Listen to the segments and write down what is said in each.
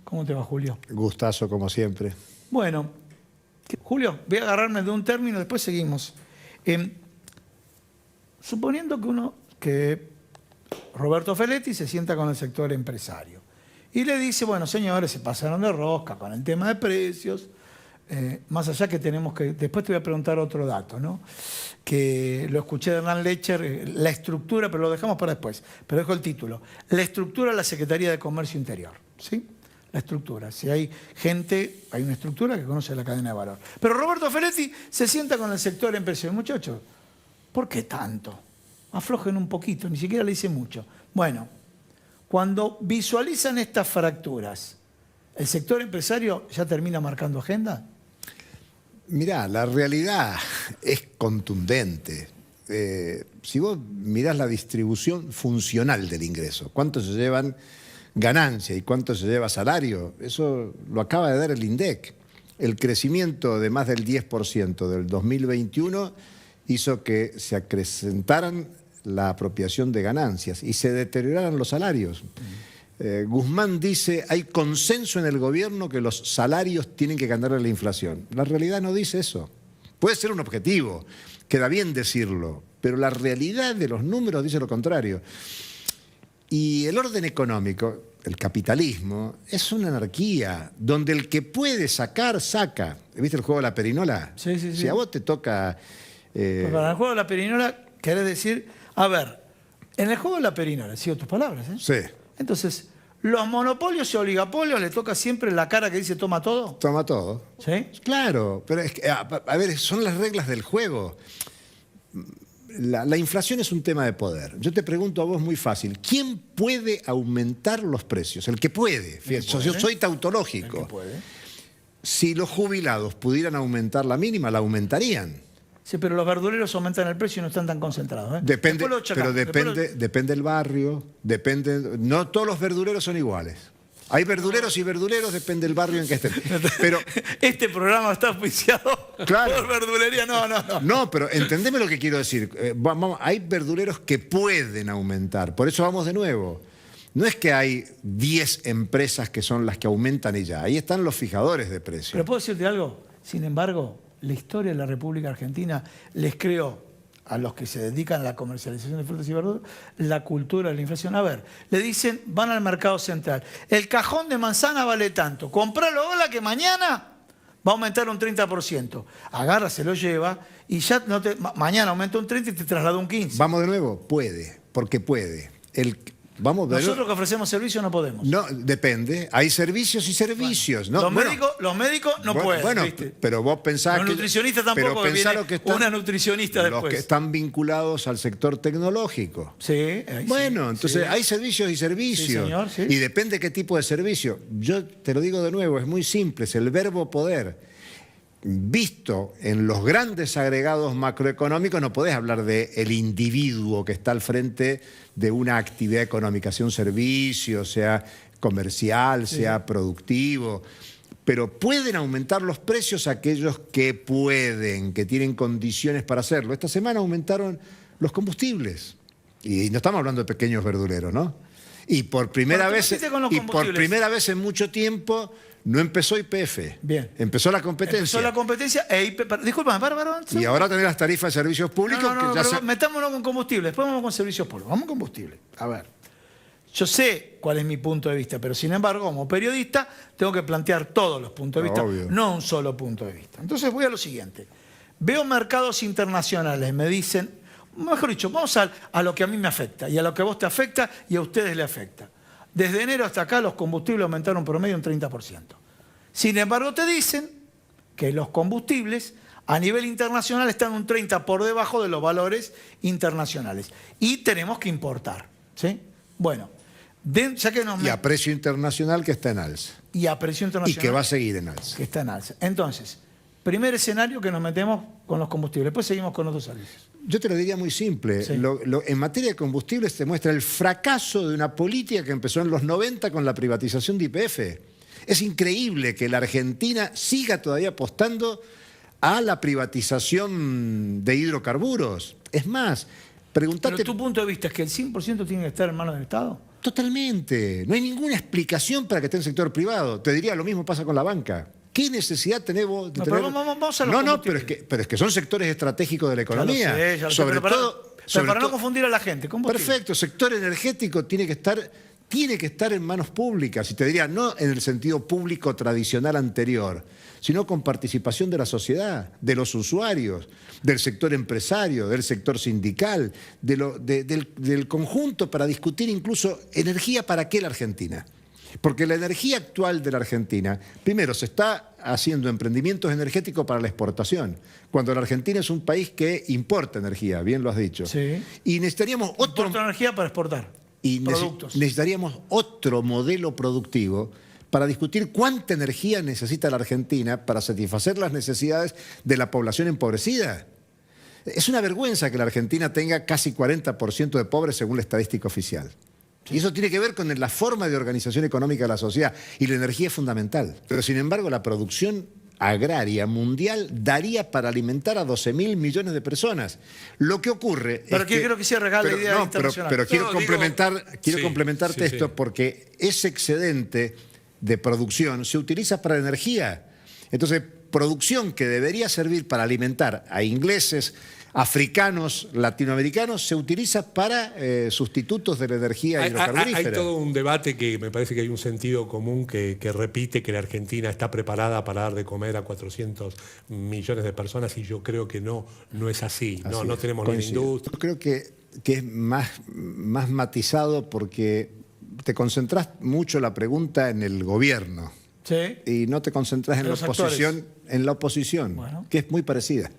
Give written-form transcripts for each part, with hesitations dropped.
¿Cómo te va, Julio? Gustazo, como siempre. Bueno, Julio, voy a agarrarme de un término, después seguimos. Suponiendo que Roberto Feletti se sienta con el sector empresario y le dice, bueno, señores, se pasaron de rosca con el tema de precios, más allá que tenemos que... Después te voy a preguntar otro dato, ¿no? Que lo escuché de Hernán Lecher, la estructura, pero lo dejamos para después. Pero dejo el título. La estructura de la Secretaría de Comercio Interior, ¿sí? La estructura. Si hay gente, hay una estructura que conoce la cadena de valor. Pero Roberto Feletti se sienta con el sector empresarial. Muchachos, ¿por qué tanto? Aflojen un poquito, ni siquiera le dice mucho. Bueno, cuando visualizan estas fracturas, ¿el sector empresario ya termina marcando agenda? Mirá, la realidad es contundente. Si vos mirás la distribución funcional del ingreso, cuánto se llevan ganancia y cuánto se lleva salario, eso lo acaba de dar el INDEC. El crecimiento de más del 10% del 2021 hizo que se acrecentaran la apropiación de ganancias y se deterioraran los salarios. Guzmán dice, hay consenso en el gobierno que los salarios tienen que ganar a la inflación. La realidad no dice eso. Puede ser un objetivo, queda bien decirlo, pero la realidad de los números dice lo contrario. Y el orden económico, el capitalismo, es una anarquía donde el que puede sacar, saca. ¿Viste el juego de la perinola? Sí, sí, sí. Si a vos te toca... Pues para el juego de la perinola, querés decir... A ver, en el juego de la perinola, sigo tus palabras, ¿eh? Sí. Entonces, los monopolios y oligopolios le toca siempre la cara que dice toma todo. Toma todo. ¿Sí? Claro, pero es que, a ver, son las reglas del juego. La inflación es un tema de poder. Yo te pregunto a vos muy fácil, ¿quién puede aumentar los precios? El que puede. Yo soy tautológico. El que puede. Si los jubilados pudieran aumentar la mínima, la aumentarían. Sí, pero los verduleros aumentan el precio y no están tan concentrados, ¿eh? Depende, pero depende del barrio, no todos los verduleros son iguales. Hay verduleros y verduleros, depende del barrio en que estén. Pero, este programa está auspiciado claro, por verdulería, no. No, pero entendeme lo que quiero decir. Hay verduleros que pueden aumentar, por eso vamos de nuevo. No es que hay 10 empresas que son las que aumentan y ya, ahí están los fijadores de precios. Pero puedo decirte algo, sin embargo, la historia de la República Argentina les creó a los que se dedican a la comercialización de frutas y verduras la cultura de la inflación. A ver, le dicen, van al mercado central, el cajón de manzana vale tanto, compralo ahora que mañana va a aumentar un 30%. Agarra, se lo lleva y ya mañana aumenta un 30% y te traslada un 15%. Vamos de nuevo, puede, porque puede. Nosotros que ofrecemos servicios no podemos. No, depende. Hay servicios y servicios. Bueno, ¿no? Los médicos no pueden. Bueno, ¿viste? Pero vos pensás los nutricionistas tampoco, que viene una nutricionista después. Los que están vinculados al sector tecnológico. Sí. Bueno, entonces hay servicios y servicios. Sí, señor, sí. Y depende qué tipo de servicio. Yo te lo digo de nuevo, es muy simple, es el verbo poder. Visto en los grandes agregados macroeconómicos, no podés hablar del individuo que está al frente de una actividad económica, sea un servicio, sea comercial, sea productivo. Pero pueden aumentar los precios aquellos que pueden, que tienen condiciones para hacerlo. Esta semana aumentaron los combustibles. Y no estamos hablando de pequeños verduleros, ¿no? Y por primera vez en mucho tiempo... No empezó YPF. Bien. Empezó la competencia. Empezó la competencia e YPF. Disculpa, Bárbara. Y ahora tenés las tarifas de servicios públicos. Metámonos con combustible, después vamos con servicios públicos. Vamos con combustible. A ver. Yo sé cuál es mi punto de vista, pero sin embargo, como periodista, tengo que plantear todos los puntos de vista, no un solo punto de vista. Entonces voy a lo siguiente. Veo mercados internacionales, me dicen, mejor dicho, vamos a lo que a mí me afecta, y a lo que a vos te afecta, y a ustedes les afecta. Desde enero hasta acá los combustibles aumentaron promedio un 30%. Sin embargo, te dicen que los combustibles a nivel internacional están un 30% por debajo de los valores internacionales. Y tenemos que importar. ¿Sí? Bueno, ya que y a precio internacional que está en alza. Y a precio internacional. Y que va a seguir en alza. Que está en alza. Entonces, primer escenario que nos metemos con los combustibles. Después seguimos con otros servicios. Yo te lo diría muy simple. Sí. En materia de combustibles te muestra el fracaso de una política que empezó en los 90 con la privatización de YPF. Es increíble que la Argentina siga todavía apostando a la privatización de hidrocarburos. Es más, preguntate... Pero tu punto de vista es que el 100% tiene que estar en manos del Estado. Totalmente. No hay ninguna explicación para que esté en el sector privado. Te diría, lo mismo pasa con la banca. ¿Qué necesidad tenés vos de tener? Pero vamos a los No, combustibles. pero es que son sectores estratégicos de la economía. Ya lo sé, Sobre pero todo, para no confundir a la gente. Combustible. perfecto, sector energético tiene que estar en manos públicas. Y te diría, no en el sentido público tradicional anterior, sino con participación de la sociedad, de los usuarios, del sector empresario, del sector sindical, del conjunto para discutir incluso energía para qué la Argentina. Porque la energía actual de la Argentina, primero, se está haciendo emprendimientos energéticos para la exportación, cuando la Argentina es un país que importa energía, bien lo has dicho. Sí. Y necesitaríamos Importa energía para exportar productos. necesitaríamos otro modelo productivo para discutir cuánta energía necesita la Argentina para satisfacer las necesidades de la población empobrecida. Es una vergüenza que la Argentina tenga casi 40% de pobres según la estadística oficial. Y eso tiene que ver con la forma de organización económica de la sociedad. Y la energía es fundamental. Pero sin embargo, la producción agraria mundial daría para alimentar a 12.000 millones de personas. Lo que ocurre pero es que creo que se regala la idea internacional. Pero quiero complementarte esto porque ese excedente de producción se utiliza para energía. Entonces, producción que debería servir para alimentar a ingleses, africanos, latinoamericanos, se utiliza para sustitutos de la energía hidrocarburífera. Hay todo un debate que me parece que hay un sentido común que repite que la Argentina está preparada para dar de comer a 400 millones de personas y yo creo que no es así. No tenemos ni la industria. Yo creo que es más matizado porque te concentras mucho la pregunta en el gobierno. Sí. Y no te concentras en la oposición, Bueno. Que es muy parecida.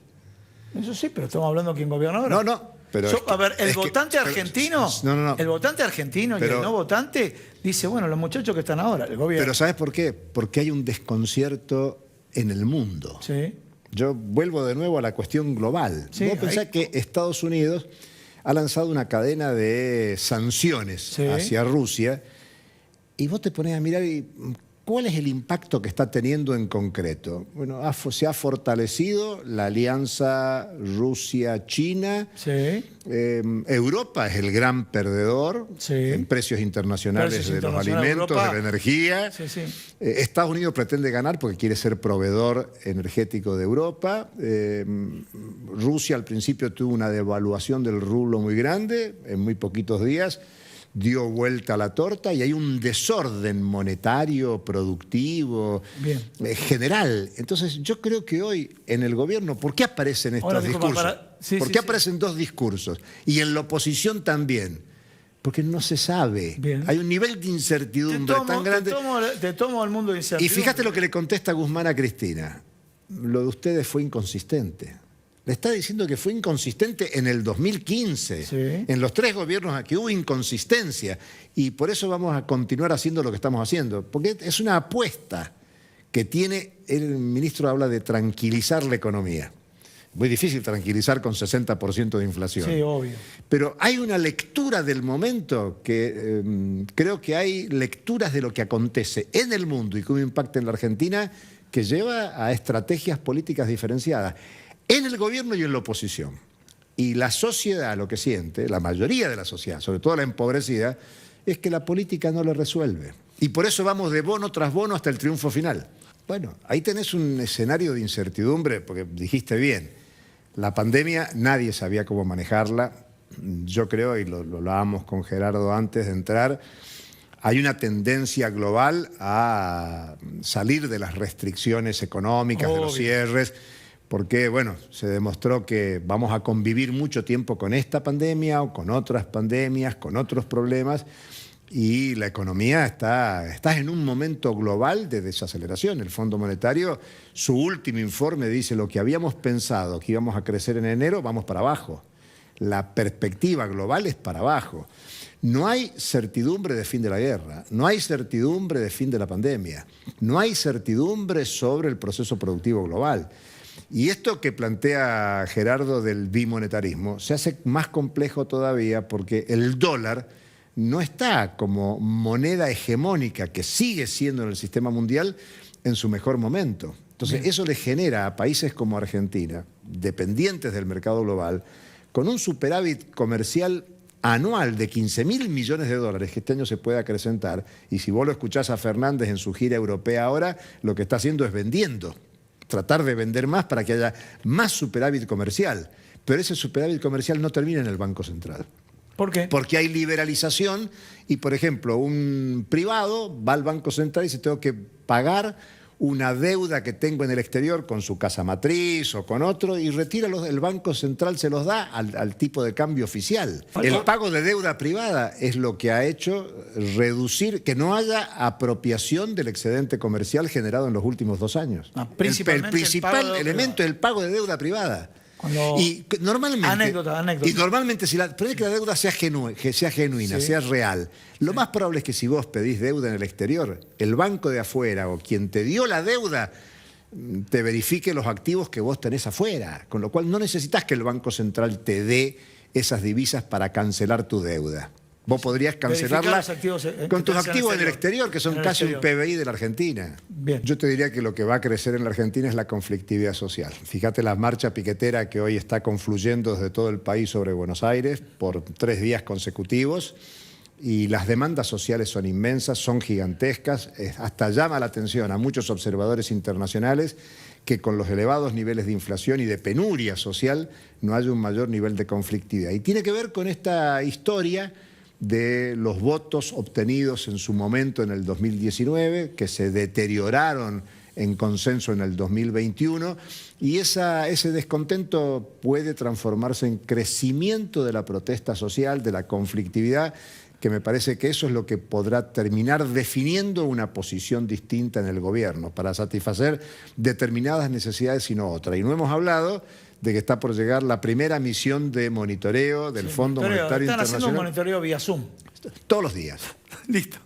Eso sí, pero estamos hablando de quién gobierna ahora. No. Pero a ver, el votante argentino y el no votante dice, bueno, los muchachos que están ahora, el gobierno. Pero ¿sabes por qué? Porque hay un desconcierto en el mundo. Sí. Yo vuelvo de nuevo a la cuestión global. Sí, Vos pensás que Estados Unidos ha lanzado una cadena de sanciones hacia Rusia y vos te ponés a mirar y ¿cuál es el impacto que está teniendo en concreto? Bueno, se ha fortalecido la alianza Rusia-China. Sí. Europa es el gran perdedor en precios internacionales de los alimentos, de la energía. Sí. Estados Unidos pretende ganar porque quiere ser proveedor energético de Europa. Rusia al principio tuvo una devaluación del rublo muy grande, en muy poquitos días. Dio vuelta a la torta y hay un desorden monetario, productivo, general. Entonces yo creo que hoy en el gobierno, ¿por qué aparecen estos discursos? ¿Por qué aparecen dos discursos? Y en la oposición también. Porque no se sabe. Bien. Hay un nivel de incertidumbre tan grande. Te tomo el mundo de incertidumbre. Y fíjate lo que le contesta Guzmán a Cristina. Lo de ustedes fue inconsistente. Le está diciendo que fue inconsistente en el 2015. Sí. En los 3 gobiernos aquí hubo inconsistencia. Y por eso vamos a continuar haciendo lo que estamos haciendo. Porque es una apuesta que tiene, el ministro habla de tranquilizar la economía. Muy difícil tranquilizar con 60% de inflación. Sí, obvio. Pero hay una lectura del momento que creo que hay lecturas de lo que acontece en el mundo y cómo impacta en la Argentina que lleva a estrategias políticas diferenciadas en el gobierno y en la oposición. Y la sociedad lo que siente, la mayoría de la sociedad, sobre todo la empobrecida, es que la política no lo resuelve. Y por eso vamos de bono tras bono hasta el triunfo final. Bueno, ahí tenés un escenario de incertidumbre, porque dijiste bien, la pandemia nadie sabía cómo manejarla. Yo creo, y lo hablábamos con Gerardo antes de entrar, hay una tendencia global a salir de las restricciones económicas, de los cierres, porque, bueno, se demostró que vamos a convivir mucho tiempo con esta pandemia o con otras pandemias, con otros problemas, y la economía está en un momento global de desaceleración. El Fondo Monetario, su último informe dice lo que habíamos pensado que íbamos a crecer en enero, vamos para abajo. La perspectiva global es para abajo. No hay certidumbre de fin de la guerra, no hay certidumbre de fin de la pandemia, no hay certidumbre sobre el proceso productivo global. Y esto que plantea Gerardo del bimonetarismo se hace más complejo todavía porque el dólar no está como moneda hegemónica que sigue siendo en el sistema mundial en su mejor momento. Entonces eso le genera a países como Argentina, dependientes del mercado global, con un superávit comercial anual de 15.000 millones de dólares que este año se puede acrecentar, y si vos lo escuchás a Fernández en su gira europea ahora, lo que está haciendo es vendiendo, tratar de vender más para que haya más superávit comercial. Pero ese superávit comercial no termina en el Banco Central. ¿Por qué? Porque hay liberalización y, por ejemplo, un privado va al Banco Central y dice: tengo que pagar una deuda que tengo en el exterior con su casa matriz o con otro, y retira el Banco Central, se los da al tipo de cambio oficial. El pago de deuda privada es lo que ha hecho reducir, que no haya apropiación del excedente comercial generado en los últimos 2 años. Ah, El principal elemento es el pago de deuda privada. Y normalmente, anécdota. Y normalmente, pero es que la deuda sea genuina, Sí. sea real. Lo más probable es que si vos pedís deuda en el exterior, el banco de afuera o quien te dio la deuda te verifique los activos que vos tenés afuera. Con lo cual no necesitas que el Banco Central te dé esas divisas para cancelar tu deuda. Vos podrías cancelarla con tus activos en el exterior, que son casi un PBI de la Argentina. Bien. Yo te diría que lo que va a crecer en la Argentina es la conflictividad social. Fíjate la marcha piquetera que hoy está confluyendo desde todo el país sobre Buenos Aires por 3 días consecutivos, y las demandas sociales son inmensas, son gigantescas. Hasta llama la atención a muchos observadores internacionales que con los elevados niveles de inflación y de penuria social no haya un mayor nivel de conflictividad. Y tiene que ver con esta historia de los votos obtenidos en su momento en el 2019, que se deterioraron en consenso en el 2021, y ese descontento puede transformarse en crecimiento de la protesta social, de la conflictividad, que me parece que eso es lo que podrá terminar definiendo una posición distinta en el gobierno para satisfacer determinadas necesidades y no otras. Y no hemos hablado de que está por llegar la primera misión de monitoreo del Fondo Monetario Internacional. Están haciendo un monitoreo vía Zoom. Todos los días. Listo.